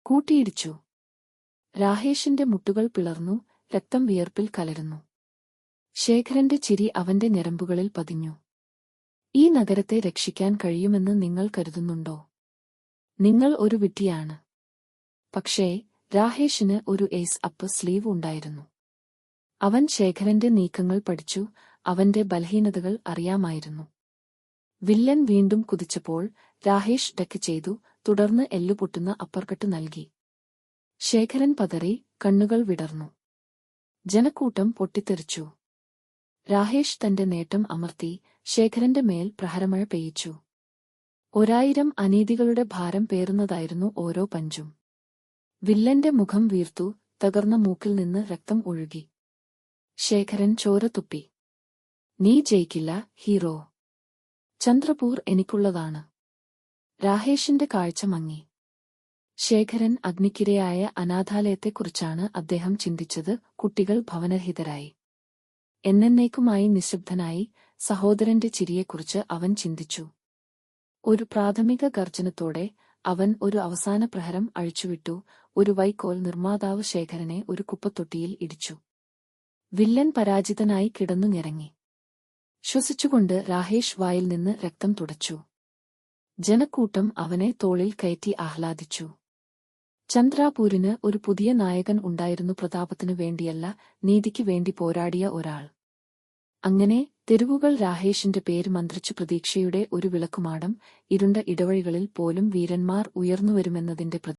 കൂട്ടിയിടിച്ചു. രാഹേഷിന്റെ മുട്ടുകൾ പിളർന്നു, രക്തം വിയർപ്പിൽ കലരുന്നു. ശേഖരന്റെ ചിരി അവന്റെ ഞരമ്പുകളിൽ പതിഞ്ഞു. ഈ നഗരത്തെ രക്ഷിക്കാൻ കഴിയുമെന്ന് നിങ്ങൾ കരുതുന്നുണ്ടോ? നിങ്ങൾ ഒരു വിഡ്ഢിയാണ്. പക്ഷേ രാഹേഷിന് ഒരു ഏസ് അപ്പ് സ്ലീവ് ഉണ്ടായിരുന്നു. അവൻ ശേഖരന്റെ നീക്കങ്ങൾ പഠിച്ചു, അവന്റെ ബലഹീനതകൾ അറിയാമായിരുന്നു. വില്ലൻ വീണ്ടും കുതിച്ചപ്പോൾ രാഹേഷ് ഡക്ക് ചെയ്തു, തുടർന്ന് എല്ലുപൊട്ടുന്ന അപ്പർകട്ട് നൽകി. ശേഖരൻ പതറി, കണ്ണുകൾ വിടർന്നു. ജനക്കൂട്ടം പൊട്ടിത്തെറിച്ചു. രാഹേഷ് തന്റെ നേട്ടം അമർത്തി, ശേഖരന്റെ മേൽ പ്രഹരമഴ പെയ്യിച്ചു. 1000 അനീതികളുടെ ഭാരം പേറുന്നതായിരുന്നു ഓരോ പഞ്ചും. വില്ലന്റെ മുഖം വീർത്തു, തകർന്ന മൂക്കിൽ നിന്ന് രക്തം ഒഴുകി. ശേഖരൻ ചോര തുപ്പി. നീ ജയിക്കില്ല, ഹീറോ. ചന്ദ്രപൂർ എനിക്കുള്ളതാണ്. രാഹേഷിന്റെ കാഴ്ച മങ്ങി. ശേഖരൻ അഗ്നിക്കിരയായ അനാഥാലയത്തെക്കുറിച്ചാണ് അദ്ദേഹം ചിന്തിച്ചത്. കുട്ടികൾ ഭവനരഹിതരായി. എന്നേക്കുമായി നിശബ്ദനായി. സഹോദരന്റെ ചിരിയെക്കുറിച്ച് അവൻ ചിന്തിച്ചു. ഒരു പ്രാഥമിക ഗർജനത്തോടെ അവൻ ഒരു അവസാന പ്രഹരം അഴിച്ചുവിട്ടു. ഒരു വൈക്കോൽ നിർമ്മാതാവ് ശേഖരനെ ഒരു കുപ്പത്തൊട്ടിയിൽ ഇടിച്ചു. വില്ലൻ പരാജിതനായി കിടന്നു ഞരങ്ങി. ശ്വസിച്ചുകൊണ്ട് രാഹേഷ് വായിൽ നിന്ന് രക്തം തുടച്ചു. ജനക്കൂട്ടം അവനെ തോളിൽ കയറ്റി ആഹ്ലാദിച്ചു. ചന്ദ്രാപൂരിന് ഒരു പുതിയ നായകൻ ഉണ്ടായിരുന്നു. പ്രതാപത്തിനു വേണ്ടിയല്ല, നീതിക്ക് വേണ്ടി പോരാടിയ ഒരാൾ. അങ്ങനെ തെരുവുകൾ രാഹേഷിന്റെ പേര് മന്ത്രിച്ചു. പ്രതീക്ഷയുടെ ഒരു വിളക്കുമാടം. ഇരുണ്ട ഇടവഴികളിൽ പോലും വീരന്മാർ ഉയർന്നുവരുമെന്നതിന്റെ